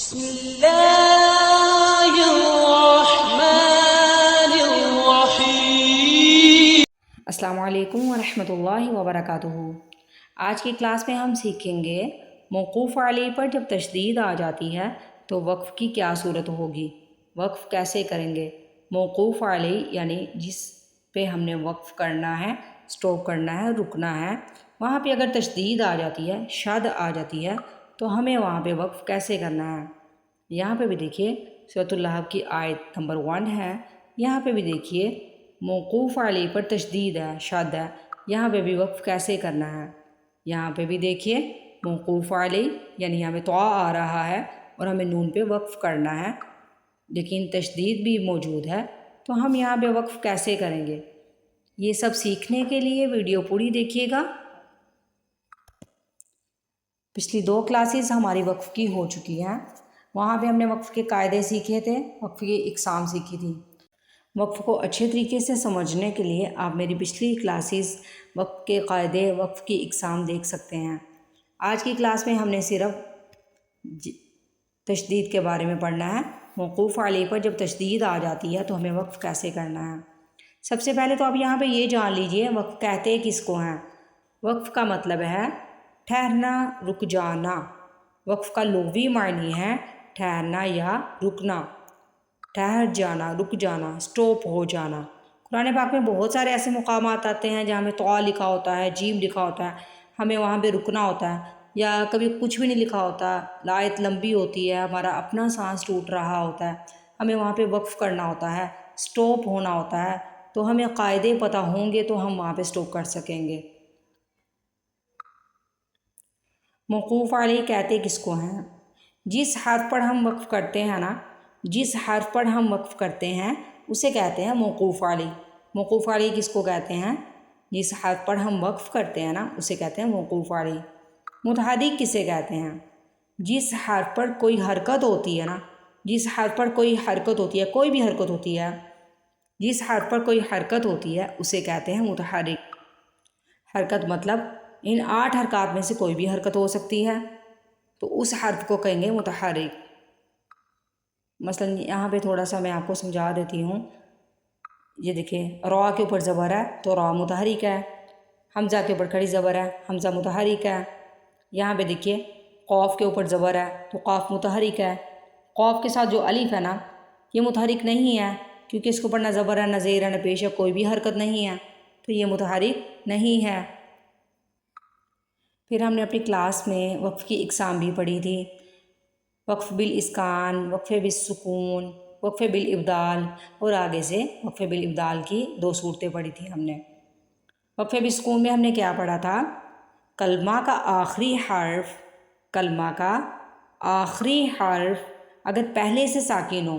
بسم اللہ الرحمن الرحیم۔ السلام علیکم ورحمۃ اللہ وبرکاتہ۔ آج کی کلاس میں ہم سیکھیں گے موقوف علیہ پر جب تشدید آ جاتی ہے تو وقف کی کیا صورت ہوگی، وقف کیسے کریں گے۔ موقوف علیہ یعنی جس پہ ہم نے وقف کرنا ہے، سٹاپ کرنا ہے، رکنا ہے، وہاں پہ اگر تشدید آ جاتی ہے، شد آ جاتی ہے تو ہمیں وہاں پہ وقف کیسے کرنا ہے۔ یہاں پہ بھی دیکھیے سورۃ اللہب کی آیت نمبر 1 ہے، یہاں پہ بھی دیکھیے موقوف علیہ پر تشدید ہے، شد ہے، یہاں پہ بھی وقف کیسے کرنا ہے۔ یہاں پہ بھی دیکھیے موقوف علیہ یعنی یہاں پہ طاء آ رہا ہے اور ہمیں نون پہ وقف کرنا ہے، لیکن تشدید بھی موجود ہے، تو ہم یہاں پہ وقف کیسے کریں گے۔ یہ سب سیکھنے کے لیے ویڈیو پوری دیکھیے گا۔ پچھلی 2 کلاسز ہماری وقف کی ہو چکی ہیں، وہاں پہ ہم نے وقف کے قاعدے سیکھے تھے، وقف کی اقسام سیکھی تھی۔ وقف کو اچھے طریقے سے سمجھنے کے لیے آپ میری پچھلی کلاسز وقف کے قاعدے، وقف کی اقسام دیکھ سکتے ہیں۔ آج کی کلاس میں ہم نے صرف تشدید کے بارے میں پڑھنا ہے۔ موقوف علیہ پر جب تشدید آ جاتی ہے تو ہمیں وقف کیسے کرنا ہے۔ سب سے پہلے تو آپ یہاں پہ یہ جان لیجئے وقف کہتے کس کو ہیں۔ وقف کا مطلب ہے ٹھہرنا، رک جانا۔ وقف کا لغوی معنی ہے ٹھہرنا یا رکنا، ٹھہر جانا، رک جانا، سٹاپ ہو جانا۔ قرآن پاک میں بہت سارے ایسے مقامات آتے ہیں جہاں میں طاء لکھا ہوتا ہے، جیم لکھا ہوتا ہے، ہمیں وہاں پہ رکنا ہوتا ہے، یا کبھی کچھ بھی نہیں لکھا ہوتا، آیت لمبی ہوتی ہے، ہمارا اپنا سانس ٹوٹ رہا ہوتا ہے، ہمیں وہاں پہ وقف کرنا ہوتا ہے، سٹاپ ہونا ہوتا ہے، تو ہمیں قاعدے پتہ ہوں گے تو ہم وہاں پہ سٹاپ کر سکیں گے۔ موقوف علیہ کہتے کس کو ہیں؟ جس حرف پر ہم وقف کرتے ہیں نا، جس حرف پر ہم وقف کرتے ہیں اسے کہتے ہیں موقوف علیہ۔ موقوف علیہ کس کو کہتے ہیں؟ جس حرف پر ہم وقف کرتے ہیں نا اسے کہتے ہیں موقوف علیہ۔ متحرک کسے کہتے ہیں؟ جس حرف پر کوئی حرکت ہوتی ہے نا، جس حرف پر کوئی حرکت ہوتی ہے، کوئی بھی حرکت ہوتی ہے، جس حرف پر کوئی حرکت ہوتی ہے اسے کہتے ہیں متحرک۔ حرکت مطلب ان 8 حرکات میں سے کوئی بھی حرکت ہو سکتی ہے، تو اس حرف کو کہیں گے متحرک۔ مثلا یہاں پہ تھوڑا سا میں آپ کو سمجھا دیتی ہوں۔ یہ دیکھیں را کے اوپر زبر ہے تو را متحرک ہے، حمزہ کے اوپر کھڑی زبر ہے، حمزہ متحرک ہے۔ یہاں پہ دیکھیے قاف کے اوپر زبر ہے تو قاف متحرک ہے۔ قاف کے ساتھ جو الف ہے نا یہ متحرک نہیں ہے، کیونکہ اس کے اوپر نہ زبر ہے، نہ زیر ہے، نہ پیش ہے، کوئی بھی حرکت نہیں ہے، تو یہ متحرک نہیں ہے۔ پھر ہم نے اپنی کلاس میں وقف کی اقسام بھی پڑھی تھی، وقف بالاسکان، وقف بالسکون، وقف بالابدال، اور آگے سے وقف بالابدال کی 2 صورتیں پڑھی تھی ہم نے۔ وقف بالسکون میں ہم نے کیا پڑھا تھا؟ کلمہ کا آخری حرف، کلمہ کا آخری حرف اگر پہلے سے ساکن ہو،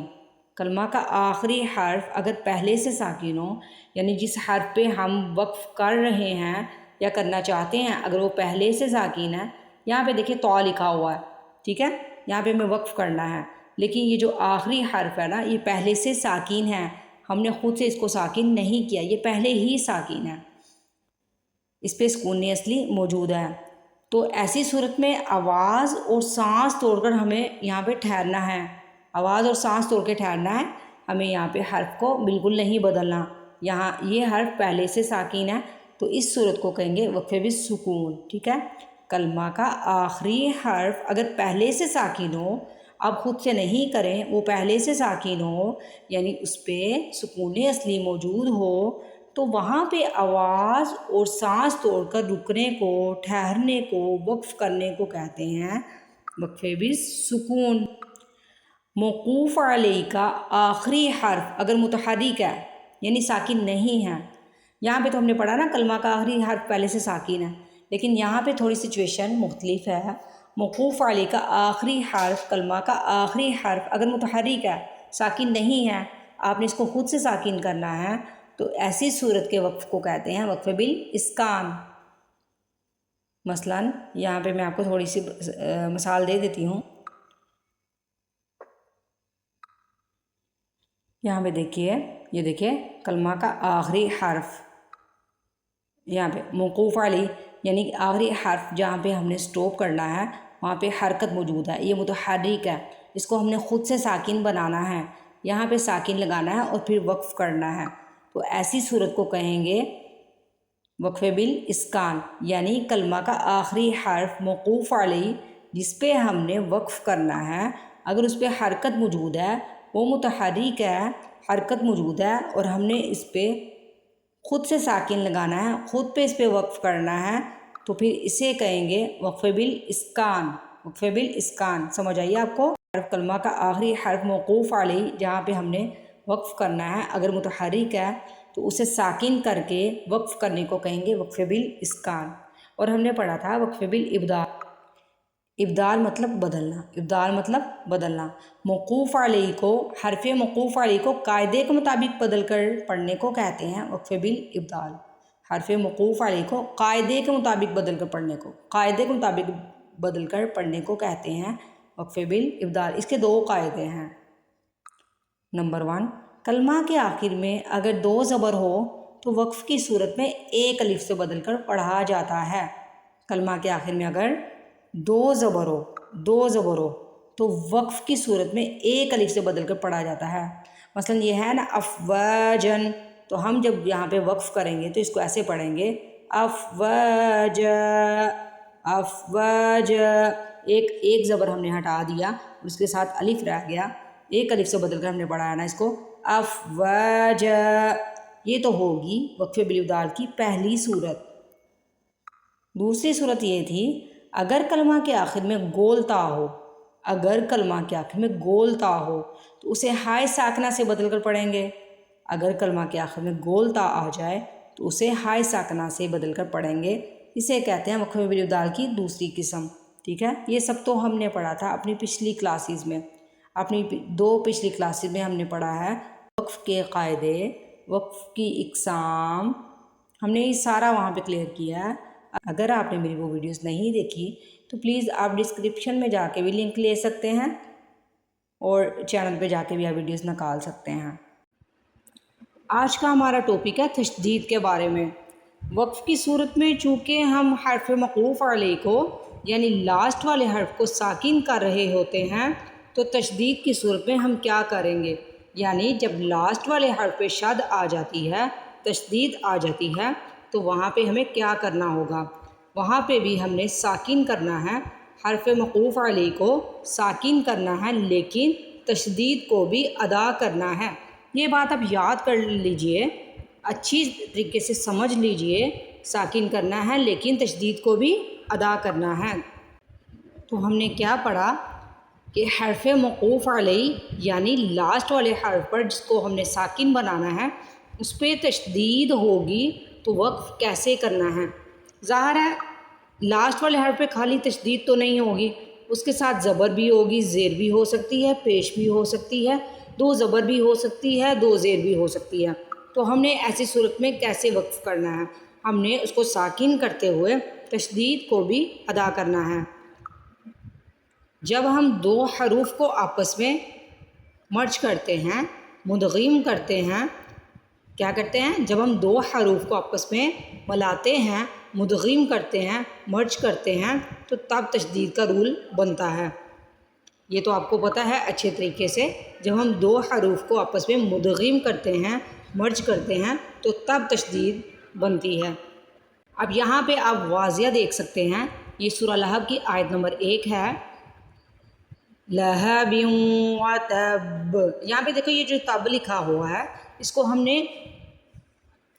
کلمہ کا آخری حرف اگر پہلے سے ساکن ہو، یعنی جس حرف پہ ہم وقف کر رہے ہیں یا کرنا چاہتے ہیں اگر وہ پہلے سے ساکن ہے، یہاں پہ دیکھیں طاء لکھا ہوا ہے، ٹھیک ہے، یہاں پہ ہمیں وقف کرنا ہے، لیکن یہ جو آخری حرف ہے نا یہ پہلے سے ساکن ہے، ہم نے خود سے اس کو ساکن نہیں کیا، یہ پہلے ہی ساکن ہے، اس پہ سکون اصلی موجود ہے۔ تو ایسی صورت میں آواز اور سانس توڑ کر ہمیں یہاں پہ ٹھہرنا ہے، آواز اور سانس توڑ کے ٹھہرنا ہے، ہمیں یہاں پہ حرف کو بالکل نہیں بدلنا۔ یہاں یہ حرف پہلے سے ساکن ہے تو اس صورت کو کہیں گے وقف بالسکون، ٹھیک ہے۔ کلمہ کا آخری حرف اگر پہلے سے ساکن ہو، اب خود سے نہیں کریں، وہ پہلے سے ساکن ہو یعنی اس پہ سکون اصلی موجود ہو، تو وہاں پہ آواز اور سانس توڑ کر رکنے کو، ٹھہرنے کو، وقف کرنے کو کہتے ہیں وقف بالسکون۔ موقوف علیہ کا آخری حرف اگر متحرک ہے یعنی ساکن نہیں ہے، یہاں پہ تو ہم نے پڑھا نا کلمہ کا آخری حرف پہلے سے ساکن ہے، لیکن یہاں پہ تھوڑی سچویشن مختلف ہے۔ موقوف علیہ کا آخری حرف، کلمہ کا آخری حرف اگر متحرک ہے، ساکن نہیں ہے، آپ نے اس کو خود سے ساکن کرنا ہے، تو ایسی صورت کے وقف کو کہتے ہیں وقف بالاسکان۔ مثلا یہاں پہ میں آپ کو تھوڑی سی مثال دے دیتی ہوں۔ یہاں پہ دیکھیے، یہ دیکھیے کلمہ کا آخری حرف، یہاں پہ موقوف علیہ یعنی آخری حرف جہاں پہ ہم نے سٹاپ کرنا ہے وہاں پہ حرکت موجود ہے، یہ متحرک ہے، اس کو ہم نے خود سے ساکن بنانا ہے، یہاں پہ ساکن لگانا ہے اور پھر وقف کرنا ہے، تو ایسی صورت کو کہیں گے وقف بالاسکان، یعنی کلمہ کا آخری حرف موقوف علیہ جس پہ ہم نے وقف کرنا ہے، اگر اس پہ حرکت موجود ہے، وہ متحرک ہے، حرکت موجود ہے اور ہم نے اس پہ خود سے ساکن لگانا ہے، خود پہ اس پہ وقف کرنا ہے، تو پھر اسے کہیں گے وقف بالاسکان، وقف بالاسکان۔ سمجھ آئیے آپ کو؟ حرف کلمہ کا آخری حرف موقوف علیہ جہاں پہ ہم نے وقف کرنا ہے، اگر متحرک ہے تو اسے ساکن کر کے وقف کرنے کو کہیں گے وقف بالاسکان۔ اور ہم نے پڑھا تھا وقف بالابدال، ابدال مطلب بدلنا، ابدال مطلب بدلنا۔ موقوف علیہ کو، حرف موقوف علیہ کو قاعدے کے مطابق بدل کر پڑھنے کو کہتے ہیں وقف بالابدال۔ حرف موقوف علیہ کو قاعدے کے مطابق بدل کر پڑھنے کو، قاعدے کے مطابق بدل کر پڑھنے کو کہتے ہیں وقف بالابدال۔ اس کے دو قاعدے ہیں۔ نمبر 1، کلمہ کے آخر میں اگر 2 زبر ہو تو وقف کی صورت میں ایک الف سے بدل کر پڑھا جاتا ہے۔ کلمہ کے آخر میں اگر 2 زبر ہو تو وقف کی صورت میں ایک الف سے بدل کر پڑھا جاتا ہے۔ مثلا یہ ہے نا افواجن، تو ہم جب یہاں پہ وقف کریں گے تو اس کو ایسے پڑھیں گے افواج، افواج، ایک زبر ہم نے ہٹا دیا، اس کے ساتھ الف رہ گیا، ایک الف سے بدل کر ہم نے پڑھا ہے نا اس کو افواج۔ یہ تو ہوگی وقف بالابدال کی پہلی صورت۔ دوسری صورت یہ تھی اگر کلمہ کے آخر میں گول تا ہو، اگر کلمہ کے آخر میں گول تا ہو تو اسے ہائے ساکنہ سے بدل کر پڑھیں گے۔ اگر کلمہ کے آخر میں گول تا آ جائے تو اسے ہائے ساکنہ سے بدل کر پڑھیں گے، اسے کہتے ہیں وقف بالابدال کی دوسری قسم۔ ٹھیک ہے، یہ سب تو ہم نے پڑھا تھا اپنی پچھلی کلاسز میں، اپنی 2 پچھلی کلاسز میں ہم نے پڑھا ہے وقف کے قاعدے، وقف کی اقسام، ہم نے یہ سارا وہاں پہ کلیئر کیا ہے۔ اگر آپ نے میری وہ ویڈیوز نہیں دیکھی تو پلیز آپ ڈسکرپشن میں جا کے بھی لنک لے سکتے ہیں اور چینل پہ جا کے بھی آپ ویڈیوز نکال سکتے ہیں۔ آج کا ہمارا ٹاپک ہے تشدید کے بارے میں۔ وقف کی صورت میں چونکہ ہم حرف موقوف علیہ کو یعنی لاسٹ والے حرف کو ساکن کر رہے ہوتے ہیں تو تشدید کی صورت میں ہم کیا کریں گے، یعنی جب لاسٹ والے حرف پہ شد آ جاتی ہے، تشدید آ جاتی ہے، تو وہاں پہ ہمیں کیا کرنا ہوگا، وہاں پہ بھی ہم نے ساکن کرنا ہے، حرف موقوف علیہ کو ساکن کرنا ہے لیکن تشدید کو بھی ادا کرنا ہے۔ یہ بات آپ یاد کر لیجئے، اچھی طریقے سے سمجھ لیجئے، ساکن کرنا ہے لیکن تشدید کو بھی ادا کرنا ہے۔ تو ہم نے کیا پڑھا کہ حرف موقوف علیہ یعنی لاسٹ والے حرف پر جس کو ہم نے ساکن بنانا ہے اس پہ تشدید ہوگی تو وقف کیسے کرنا ہے۔ ظاہر ہے لاسٹ والے حرف پہ خالی تشدید تو نہیں ہوگی، اس کے ساتھ زبر بھی ہوگی، زیر بھی ہو سکتی ہے، پیش بھی ہو سکتی ہے، 2 زبر بھی ہو سکتی ہے، 2 زیر بھی ہو سکتی ہے۔ تو ہم نے ایسی صورت میں کیسے وقف کرنا ہے، ہم نے اس کو ساکن کرتے ہوئے تشدید کو بھی ادا کرنا ہے۔ جب ہم 2 حروف کو آپس میں مرج کرتے ہیں، مدغم کرتے ہیں، کیا کرتے ہیں، جب ہم 2 حروف کو آپس میں ملاتے ہیں، مدغم کرتے ہیں، مرج کرتے ہیں تو تب تشدید کا رول بنتا ہے۔ یہ تو آپ کو پتہ ہے اچھے طریقے سے، جب ہم 2 حروف کو آپس میں مدغم کرتے ہیں، مرج کرتے ہیں تو تب تشدید بنتی ہے۔ اب یہاں پہ آپ واضح دیکھ سکتے ہیں، یہ سورہ لہب کی آیت نمبر 1 ہے، لہب و تب، یہاں پہ دیکھو یہ جو تب لکھا ہوا ہے اس کو ہم نے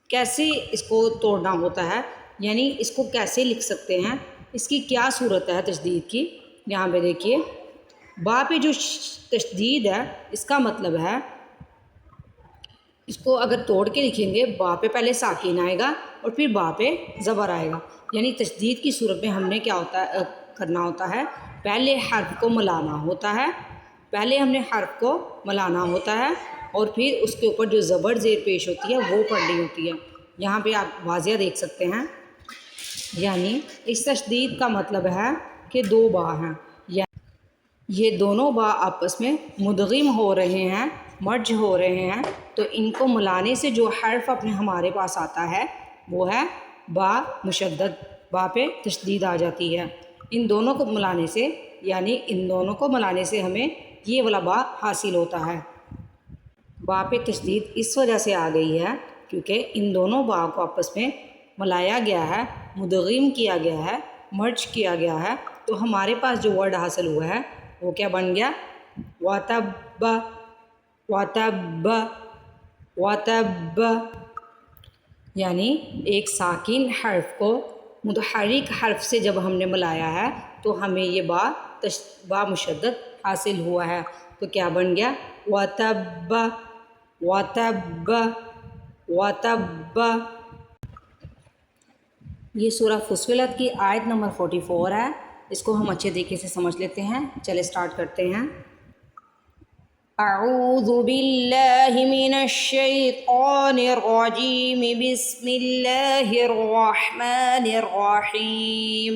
کیسے اس کو توڑنا ہوتا ہے، یعنی اس کو کیسے لکھ سکتے ہیں، اس کی کیا صورت ہے تشدید کی۔ یہاں پہ دیکھیے با پہ جو تشدید ہے اس کا مطلب ہے اس کو اگر توڑ کے لکھیں گے با پہ پہلے ساکن آئے گا اور پھر با پہ زبر آئے گا، یعنی تشدید کی صورت میں ہم نے کیا کرنا ہوتا ہے، پہلے حرف کو ملانا ہوتا ہے، پہلے ہم نے حرف کو ملانا ہوتا ہے اور پھر اس کے اوپر جو زبر زیر پیش ہوتی ہے وہ پڑھنی ہوتی ہے۔ یہاں پہ آپ واضح دیکھ سکتے ہیں، یعنی اس تشدید کا مطلب ہے کہ 2 با ہیں، یہ دونوں با آپس میں مدغم ہو رہے ہیں، مرج ہو رہے ہیں، تو ان کو ملانے سے جو حرف اپنے ہمارے پاس آتا ہے وہ ہے با مشدد، با پہ تشدید آ جاتی ہے۔ ان دونوں کو ملانے سے، یعنی ان دونوں کو ملانے سے ہمیں یہ والا با حاصل ہوتا ہے۔ با پہ تشدید اس وجہ سے آ گئی ہے کیونکہ ان دونوں با کو آپس میں ملایا گیا ہے، مدغم کیا گیا ہے، مرج کیا گیا ہے، تو ہمارے پاس جو ورڈ حاصل ہوا ہے وہ کیا بن گیا؟ وَتَبَّ، وَتَبَّ، وَتَبَّ، یعنی ایک ساکن حرف کو متحرک حرف سے جب ہم نے ملایا ہے تو ہمیں یہ با مشدد حاصل ہوا ہے، تو کیا بن گیا؟ وَتَبَّ، وَتَبَّ، وَتَبَّ۔ یہ سورہ فصلت کی آیت نمبر 44 ہے، اس کو ہم اچھے طریقے سے سمجھ لیتے ہیں۔ چلے سٹارٹ کرتے ہیں۔ اعوذ باللہ من الشیطان الرجیم، بسم اللہ الرحمن الرحیم۔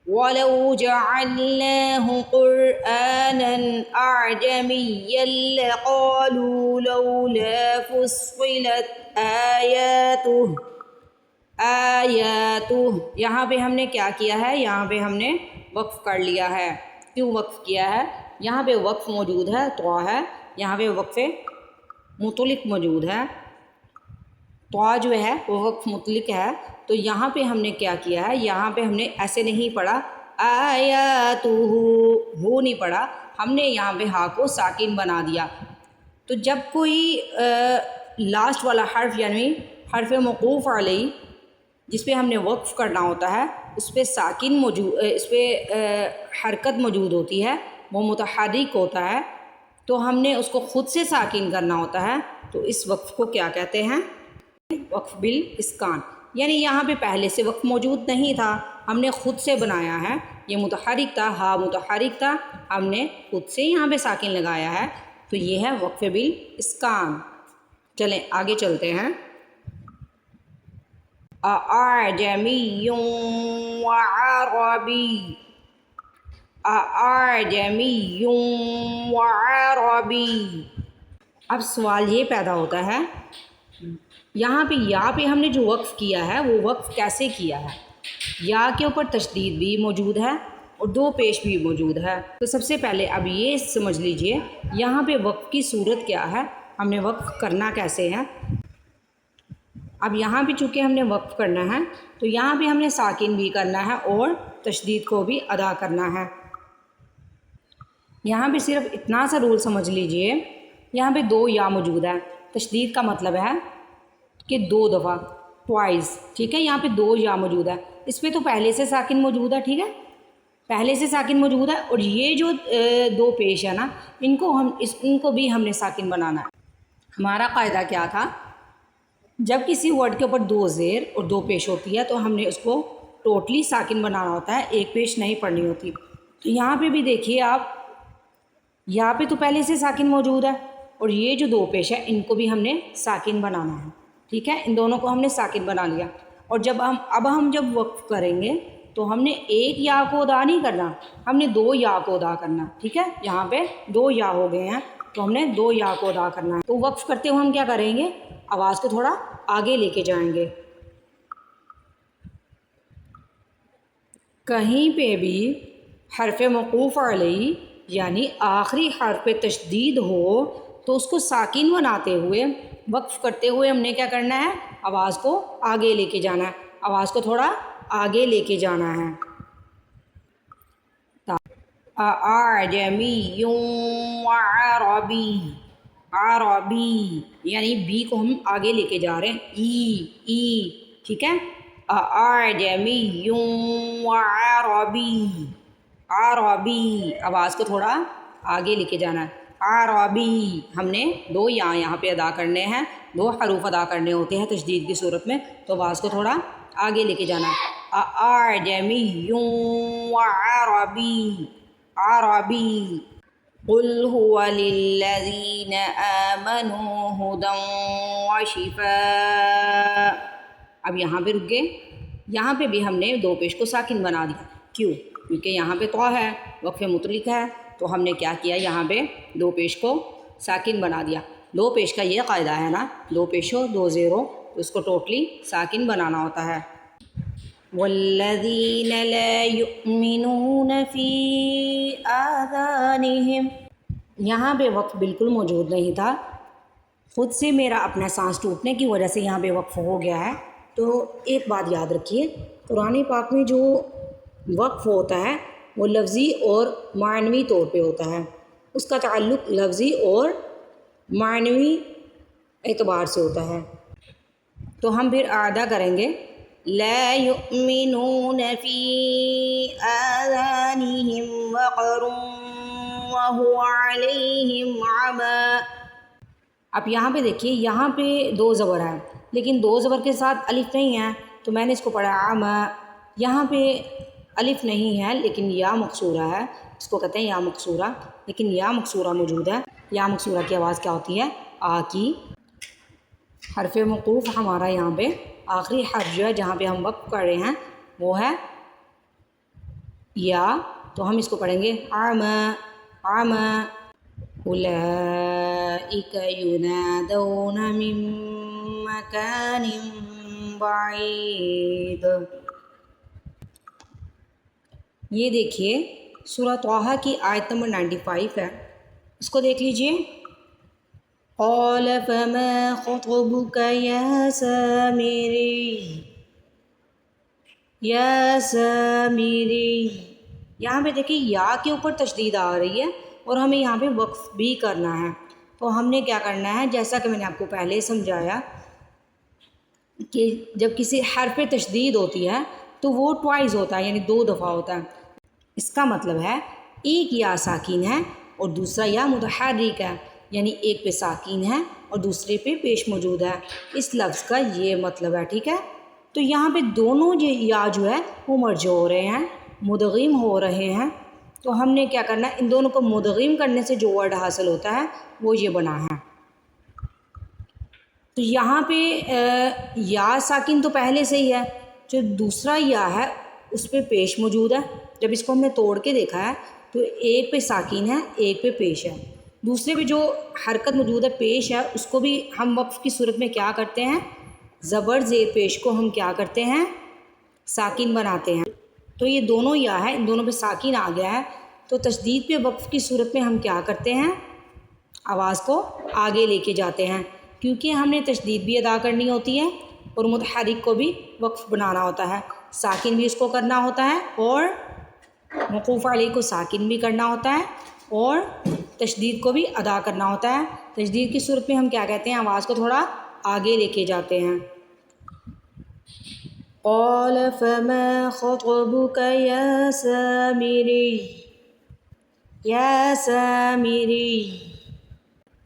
وَلَوْ جَعَلْنَاهُ قُرْآنًا أَعْجَمِيًّا لَقَالُوا لَوْلَا فُصِّلَتْ آیَاتُهُ۔ یہاں پہ ہم نے کیا کیا ہے؟ یہاں پہ ہم نے وقف کر لیا ہے۔ کیوں وقف کیا ہے؟ یہاں پہ وقف موجود ہے، طوا ہے، یہاں پہ وقف مطلق موجود ہے۔ طوا جو ہے وہ وقف مطلق ہے، تو یہاں پہ ہم نے کیا کیا ہے؟ یہاں پہ ہم نے ایسے نہیں پڑھا آیاتہ، ہو نہیں پڑھا، ہم نے یہاں پہ ہا کو ساکن بنا دیا۔ تو جب کوئی لاسٹ والا حرف یعنی حرف موقوف علیہ جس پہ ہم نے وقف کرنا ہوتا ہے اس پہ ساکن موجود، اس پہ حرکت موجود ہوتی ہے، وہ متحرک ہوتا ہے، تو ہم نے اس کو خود سے ساکن کرنا ہوتا ہے، تو اس وقف کو کیا کہتے ہیں؟ وقف بالاسکان۔ یعنی یہاں پہ پہلے سے وقف موجود نہیں تھا، ہم نے خود سے بنایا ہے، یہ متحرک تھا، ہا متحرک تھا، ہم نے خود سے یہاں پہ ساکن لگایا ہے، تو یہ ہے وقف بالاسکان۔ چلیں آگے چلتے ہیں۔ اعجمی وعربی، اعجمی وعربی۔ اب سوال یہ پیدا ہوتا ہے، یہاں پہ یا پہ ہم نے جو وقف کیا ہے وہ وقف کیسے کیا ہے؟ یا کے اوپر تشدید بھی موجود ہے اور دو پیش بھی موجود ہے۔ تو سب سے پہلے اب یہ سمجھ لیجئے یہاں پہ وقف کی صورت کیا ہے، ہم نے وقف کرنا کیسے ہے۔ اب یہاں پہ چونکہ ہم نے وقف کرنا ہے تو یہاں پہ ہم نے ساکن بھی کرنا ہے اور تشدید کو بھی ادا کرنا ہے۔ یہاں پہ صرف اتنا سا رول سمجھ لیجئے، یہاں پہ دو یا موجود ہے، تشدید کا مطلب ہے کہ دو دفعہ، ٹوائز، ٹھیک ہے، یہاں پہ دو یا موجود ہے، اس پہ تو پہلے سے ساکن موجود ہے، ٹھیک ہے، پہلے سے ساکن موجود ہے، اور یہ جو دو پیش ہے نا ان کو بھی ہم نے ساکن بنانا ہے۔ ہمارا قاعدہ کیا تھا؟ جب کسی ورڈ کے اوپر دو زیر اور دو پیش ہوتی ہے تو ہم نے اس کو ٹوٹلی ساکن بنانا ہوتا ہے، ایک پیش نہیں پڑھنی ہوتی۔ تو یہاں پہ بھی دیکھیے آپ، یہاں پہ تو پہلے سے ساکن موجود ہے اور یہ جو دو پیش ہے ان کو بھی ہم نے ساکن بنانا ہے، ٹھیک ہے، ان دونوں کو ہم نے ساکن بنا لیا۔ اور اب ہم جب وقف کریں گے تو ہم نے ایک یا کو ادا نہیں کرنا، ہم نے دو یا کو ادا کرنا، ٹھیک ہے، یہاں پہ دو یا ہو گئے ہیں تو ہم نے دو یا کو ادا کرنا ہے۔ تو وقف کرتے ہوئے ہم کیا کریں گے؟ آواز کو تھوڑا آگے لے کے جائیں گے۔ کہیں پہ بھی حرف موقوف علیہ یعنی آخری حرف پہ تشدید ہو تو اس کو ساکن بناتے ہوئے وقف کرتے ہوئے ہم نے کیا کرنا ہے؟ آواز کو آگے لے کے جانا ہے، آواز کو تھوڑا آگے لے کے جانا ہے۔ اعجمی وعربی، عربی یعنی بی کو ہم آگے لے کے جا رہے ہیں، ای، ٹھیک ہے، اعجمی وعربی، عربی، آواز کو تھوڑا آگے لے کے جانا ہے۔ عربی، ہم نے دو یہاں پہ ادا کرنے ہیں، دو حروف ادا کرنے ہوتے ہیں تشدید کی صورت میں، تو آواز کو تھوڑا آگے لے کے جانا ہے۔ اعجمی وعربی، عربی۔ قل هو للذین آمنوا هدی وشفاء۔ اب یہاں پہ رک گئے، یہاں پہ بھی ہم نے دو پیش کو ساکن بنا دیا، کیوں؟ کیونکہ یہاں پہ طوا ہے، وقف مطلق ہے، تو ہم نے کیا کیا؟ یہاں پہ دو پیش کو ساکن بنا دیا۔ دو پیش کا یہ قاعدہ ہے نا، دو پیش ہو دو زیر ہو تو اس کو ٹوٹلی ساکن بنانا ہوتا ہے۔ والذین لا یؤمنون فی آذانہم، یہاں پہ وقف بالکل موجود نہیں تھا، خود سے میرا اپنا سانس ٹوٹنے کی وجہ سے یہاں پہ وقف ہو گیا ہے۔ تو ایک بات یاد رکھیے، قرآن پاک میں جو وقف ہوتا ہے وہ لفظی اور معنوی طور پہ ہوتا ہے، اس کا تعلق لفظی اور معنوی اعتبار سے ہوتا ہے۔ تو ہم پھر ادا کریں گے، لا یؤمنون فی آذانہم وقر وہو علیہم عمی۔ اب یہاں پہ دیکھیے، یہاں پہ دو زبر ہیں لیکن دو زبر کے ساتھ الف نہیں ہے، تو میں نے اس کو پڑھا عمی۔ یہاں پہ الف نہیں ہے لیکن یا مقصورہ ہے، اس کو کہتے ہیں یا مقصورہ، لیکن یا مقصورہ موجود ہے۔ یا مقصورہ کی آواز کیا ہوتی ہے؟ آ کی۔ حرف موقوف ہمارا یہاں پہ آخری حرف جو ہے جہاں پہ ہم وقف کر رہے ہیں وہ ہے یا، تو ہم اس کو پڑھیں گے عمی عمی۔ اولئک ینادون من مکان بعید۔ یہ دیکھیے سورہ طٰہٰ کی آیت نمبر 95 ہے، اس کو دیکھ لیجئے۔ قال فما خطبك یا سامری یا سامری۔ یہاں پہ دیکھیں یا کے اوپر تشدید آ رہی ہے اور ہمیں یہاں پہ وقف بھی کرنا ہے، تو ہم نے کیا کرنا ہے، جیسا کہ میں نے آپ کو پہلے سمجھایا کہ جب کسی حرف پہ تشدید ہوتی ہے تو وہ ٹوائز ہوتا ہے، یعنی دو دفعہ ہوتا ہے۔ اس کا مطلب ہے ایک یا ساکین ہے اور دوسرا یا متحرک ہے، یعنی ایک پہ ساکین ہے اور دوسرے پہ پیش موجود ہے۔ اس لفظ کا یہ مطلب ہے، ٹھیک ہے۔ تو یہاں پہ دونوں یا جو ہے وہ مرج ہو رہے ہیں، مدغم ہو رہے ہیں، تو ہم نے کیا کرنا ہے، ان دونوں کو مدغم کرنے سے جو ورڈ حاصل ہوتا ہے وہ یہ بنا ہے۔ تو یہاں پہ یا ساکن تو پہلے سے ہی ہے، جو دوسرا یا ہے اس پہ پیش موجود ہے۔ جب اس کو ہم نے توڑ کے دیکھا ہے تو ایک پہ ساکن ہے، ایک پہ پیش ہے، دوسرے پہ جو حرکت موجود ہے پیش ہے، اس کو بھی ہم وقف کی صورت میں کیا کرتے ہیں، زبر زیر پیش کو ہم کیا کرتے ہیں، ساکن بناتے ہیں۔ تو یہ دونوں یا ہے، ان دونوں پہ ساکن آ گیا ہے، تو تشدید پہ وقف کی صورت میں ہم کیا کرتے ہیں، آواز کو آگے لے کے جاتے ہیں، کیونکہ ہم نے تشدید بھی ادا کرنی ہوتی ہے اور متحرک کو بھی وقف بنانا ہوتا ہے، ساکن بھی اس کو کرنا ہوتا ہے اور موقوف علیہ کو ساکن بھی کرنا ہوتا ہے اور تشدید کو بھی ادا کرنا ہوتا ہے۔ تشدید کی صورت میں ہم کیا کہتے ہیں، آواز کو تھوڑا آگے لے کے جاتے ہیں۔ قال فما خطبك یا سامری یا سامری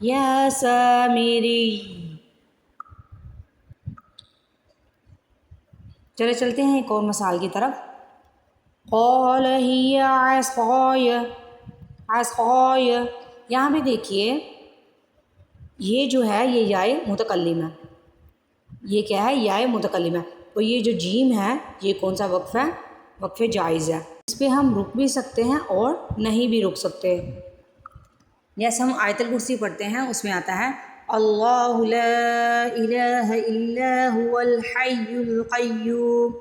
یا سامری۔ چلتے ہیں ایک اور مثال کی طرف۔ قال ہی عصای عصای۔ یہاں پہ دیکھیے یہ جو ہے یہ یائے متکلم ہے، یہ کیا ہے، یائے متکلم ہے، اور یہ جو جیم ہے یہ کون سا وقف ہے، وقف جائز ہے، اس پہ ہم رک بھی سکتے ہیں اور نہیں بھی رک سکتے۔ جیسے ہم آیت الکرسی پڑھتے ہیں اس میں آتا ہے اللہ لا الہ الا هو الحی القیوم۔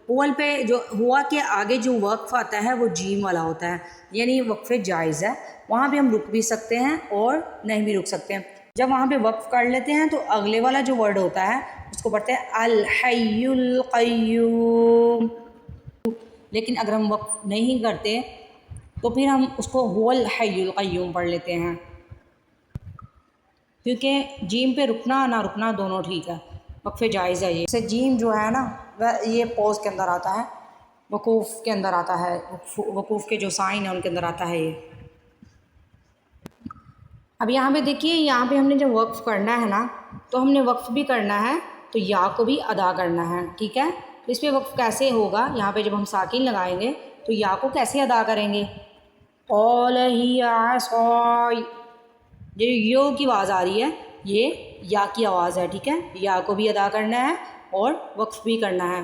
اول پہ جو ہوا کے آگے جو وقف آتا ہے وہ جیم والا ہوتا ہے، یعنی وقف جائز ہے، وہاں پہ ہم رک بھی سکتے ہیں اور نہیں بھی رک سکتے ہیں۔ جب وہاں پہ وقف کر لیتے ہیں تو اگلے والا جو ورڈ ہوتا ہے اس کو پڑھتے ہیں الحی القیوم، لیکن اگر ہم وقف نہیں کرتے تو پھر ہم اس کو هو الحی القیوم پڑھ لیتے ہیں، کیونکہ جیم پہ رکنا نہ رکنا دونوں ٹھیک ہے، وقف جائز ہے۔ یہ سے جیم جو ہے نا یہ پوز کے اندر آتا ہے، وقوف کے اندر آتا ہے، وقوف کے جو سائن ہیں ان کے اندر آتا ہے یہ۔ اب یہاں پہ دیکھیے، یہاں پہ ہم نے جب وقف کرنا ہے نا تو ہم نے وقف بھی کرنا ہے تو یا کو بھی ادا کرنا ہے، ٹھیک ہے۔ تو اس پہ وقف کیسے ہوگا، یہاں پہ جب ہم ساکن لگائیں گے تو یا کو کیسے ادا کریں گے، قال ہی عصای، جو یو کی آواز آ رہی ہے یہ یا کی آواز ہے، ٹھیک ہے، یا کو بھی ادا کرنا ہے اور وقف بھی کرنا ہے،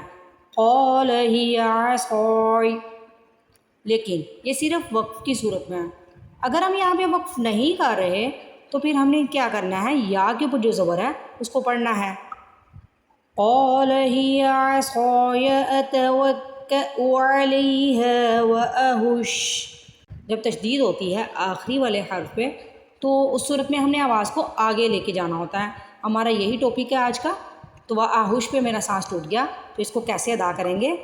قال ہی عصای۔ لیکن یہ صرف وقف کی صورت میں ہے، اگر ہم یہاں پہ وقف نہیں کر رہے تو پھر ہم نے کیا کرنا ہے، یا کے اوپر جو زبر ہے اس کو پڑھنا ہے، قال ہی عصای اتوکأ علیہا واہش۔ جب تشدید ہوتی ہے آخری والے حرف پہ تو اس صورت میں ہم نے آواز کو آگے لے کے جانا ہوتا ہے. ہمارا یہی ٹاپک ہے آج کا. تو آہوش پہ میرا سانس ٹوٹ گیا تو اس کو کیسے ادا کریں گے؟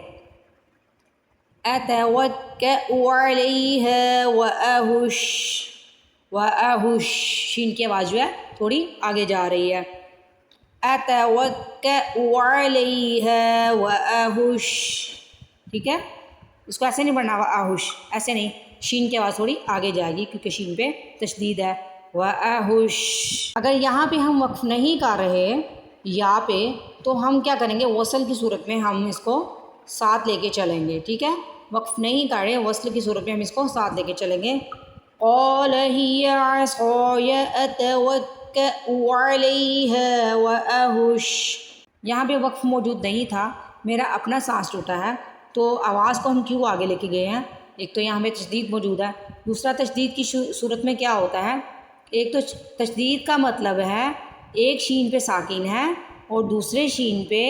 اتوکئ علیہ وأہش. وأہش شین کی آواز جو ہے تھوڑی آگے جا رہی ہے. اتوکئ علیہ وأہش. ٹھیک ہے، اس کو ایسے نہیں پڑھنا وأہش، ایسے نہیں، شین کی آواز تھوڑی آگے جائے گی کیونکہ شین پہ تشدید ہے. وأہش. اگر یہاں پہ ہم وقف نہیں کر رہے یا پہ تو ہم کیا کریں گے؟ وصل کی صورت میں ہم اس کو ساتھ لے کے چلیں گے. ٹھیک ہے، وقف نہیں کر رہے، وصل کی صورت میں ہم اس کو ساتھ لے کے چلیں گے. قال هي عصاي اتوکئ علیہا وأہش. یہاں پہ وقف موجود نہیں تھا، میرا اپنا سانس ٹوٹا ہے تو آواز کو ہم کیوں آگے لے کے گئے ہیں؟ ایک تو یہاں پہ تشدید موجود ہے، دوسرا تشدید کی صورت میں کیا ہوتا ہے؟ ایک تو تشدید کا مطلب ہے ایک شین پہ ساکن ہے اور دوسرے شین پہ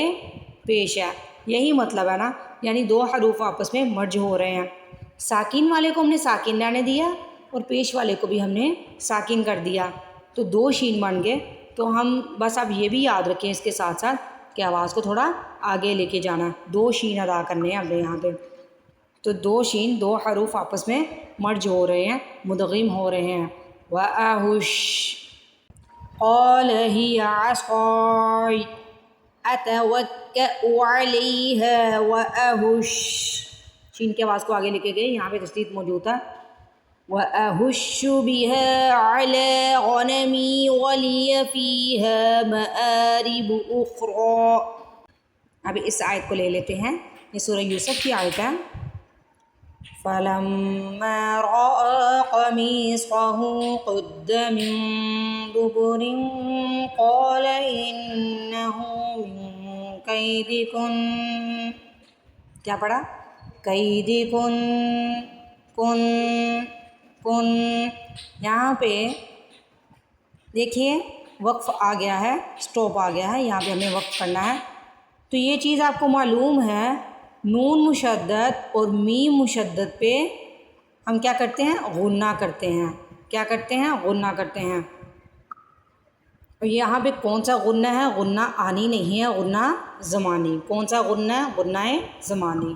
پیش ہے، یہی مطلب ہے نا، یعنی دو حروف آپس میں مرج ہو رہے ہیں. ساکن والے کو ہم نے ساکن رہنے دیا اور پیش والے کو بھی ہم نے ساکن کر دیا تو دو شین بن گئے. تو ہم بس اب یہ بھی یاد رکھیں اس کے ساتھ ساتھ کہ آواز کو تھوڑا آگے لے کے جانا. دو شین ادا کرنے ہیں ہم نے یہاں پہ، تو دو شین، دو حروف آپس میں مرج ہو رہے ہیں، مدغم ہو رہے ہیں. وأہش. قال هي عصاي اتوکئ علیہا وأہش. شین کی آواز کو آگے لے کے گئے، یہاں پہ تشدید موجود تھا. وأہش بها على غنمی ولی فیہا مآرب اخرى. اب اس آیت کو لے لیتے ہیں، یہ سورہ یوسف کی آیت ہے. فَلَمَّا رَأَىٰ قَمِيصَهُ قُدَّ مِن دُبُرٍ قَالَ إِنَّهُ مِن كَيْدِكُنَّ. کیا پڑھا؟ كَيْدِكُنَّ. کن. یہاں پہ دیکھیے وقف آ گیا ہے، سٹاپ آ گیا ہے، یہاں پہ ہمیں وقف کرنا ہے. تو یہ چیز آپ کو معلوم ہے، نون مشدد اور میم مشدد پہ ہم کیا کرتے ہیں؟ غنہ کرتے ہیں. کیا کرتے ہیں؟ غنہ کرتے ہیں. اور یہاں پہ کون سا غنہ ہے؟ غنہ آنی نہیں ہے، غنہ زمانی. کون سا غنہ ہے؟ غنہ زمانی.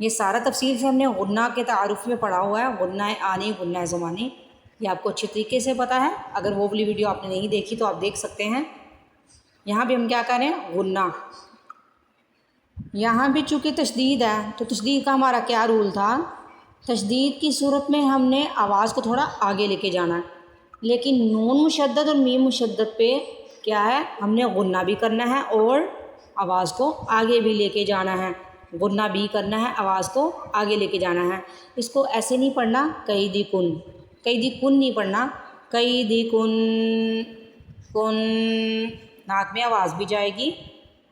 یہ سارا تفصیل سے ہم نے غنہ کے تعارف میں پڑھا ہوا ہے، غنہ آنی، غنہ زمانی. یہ آپ کو اچھی طریقے سے پتہ ہے، اگر وہ والی ویڈیو آپ نے نہیں دیکھی تو آپ دیکھ سکتے ہیں. یہاں پہ ہم کیا کر رہے ہیں؟ غنہ. یہاں بھی چونکہ تشدید ہے تو تشدید کا ہمارا کیا رول تھا؟ تشدید کی صورت میں ہم نے آواز کو تھوڑا آگے لے کے جانا ہے، لیکن نون مشدد اور میم مشدد پہ کیا ہے؟ ہم نے غنہ بھی کرنا ہے اور آواز کو آگے بھی لے کے جانا ہے. غنہ بھی کرنا ہے، آواز کو آگے لے کے جانا ہے. اس کو ایسے نہیں پڑھنا قیدی کن، قیدی کن نہیں پڑھنا، قیدی کن. کن ناک میں آواز بھی جائے گی،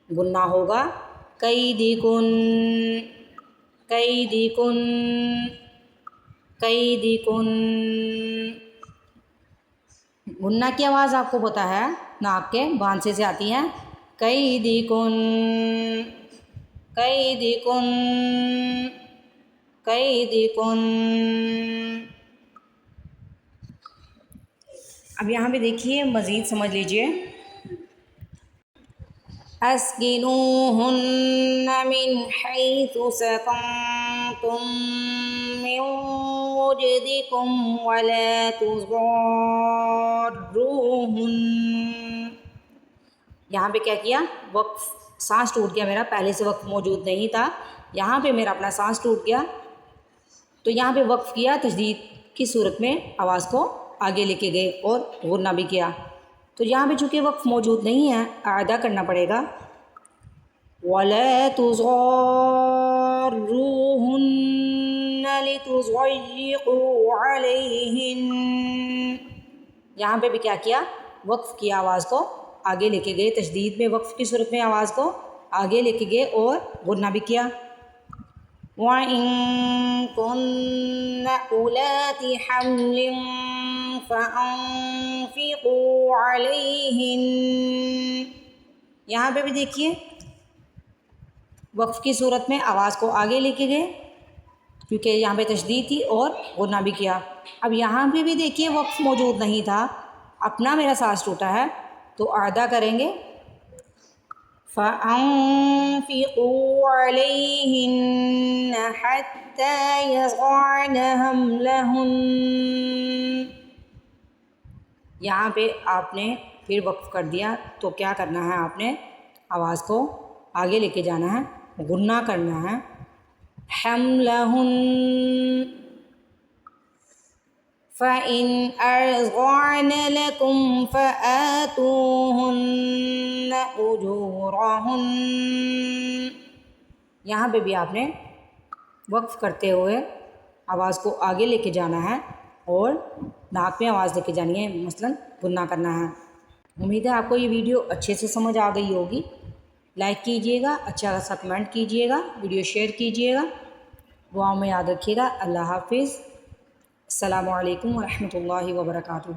غنہ ہوگا. قیدی کن، قیدی کن، قیدی کن. غنہ کی آواز آپ کو پتہ ہے ناک کے بانسے سے آتی ہے. قیدی کن، قیدی کن، قیدی کن. اب یہاں پہ دیکھیے مزید سمجھ لیجئے. اسکنوہن من حیث سکنتم من وجدکم ولا تضاروہن. یہاں پہ کیا کیا؟ وقف، سانس ٹوٹ گیا میرا، پہلے سے وقف موجود نہیں تھا، یہاں پہ میرا اپنا سانس ٹوٹ گیا تو یہاں پہ وقف کیا، تشدید کی صورت میں آواز کو آگے لے کے گئے اور غنہ بھی کیا. تو یہاں پہ چونکہ وقف موجود نہیں ہے، اعادہ کرنا پڑے گا. وَلَا تُضَارُّوهُنَّ لِتُضَيِّقُوا عَلَيْهِنَّ. یہاں پہ بھی کیا کیا؟ وقف کیا، آواز کو آگے لے کے گئے. تشدید میں وقف کی صورت میں آواز کو آگے لے کے گئے اور غنہ بھی کیا. وَإِن كُنَّ أُولَاتِ حَمْلٍ فَأَنفِقُوا عَلَيْهِنَّ. یہاں پہ بھی دیکھیے وقف کی صورت میں آواز کو آگے لے کے گئے کیونکہ یہاں پہ تشدید تھی اور غنہ بھی کیا. اب یہاں پہ بھی دیکھیے وقف موجود نہیں تھا، اپنا میرا سانس ٹوٹا ہے تو ادا کریں گے فَأَنفِقُوا عَلَيْهِنَّ حَتَّى يَضَعْنَ حَمْلَهُنَّ. یہاں پہ آپ نے پھر وقف کر دیا تو کیا کرنا ہے، آپ نے آواز کو آگے لے کے جانا ہے، غنہ کرنا ہے. حَمْلَهُنَّ فَإِنْ أَرْضَعْنَ لَكُمْ فَآتُوهُنَّ أُجُورَهُنَّ. یہاں پہ بھی آپ نے وقف کرتے ہوئے آواز کو آگے لے کے جانا ہے اور ناک میں آواز لے کے جانی ہے، مثلاً غنہ کرنا ہے. امید ہے آپ کو یہ ویڈیو اچھے سے سمجھ آ گئی ہوگی. لائک کیجیے گا، اچھا سا کمنٹ کیجیے گا، ویڈیو شیئر کیجیے گا. دعاؤں میں یاد رکھیے گا. اللہ حافظ. السلام علیکم ورحمۃ اللہ وبرکاتہ.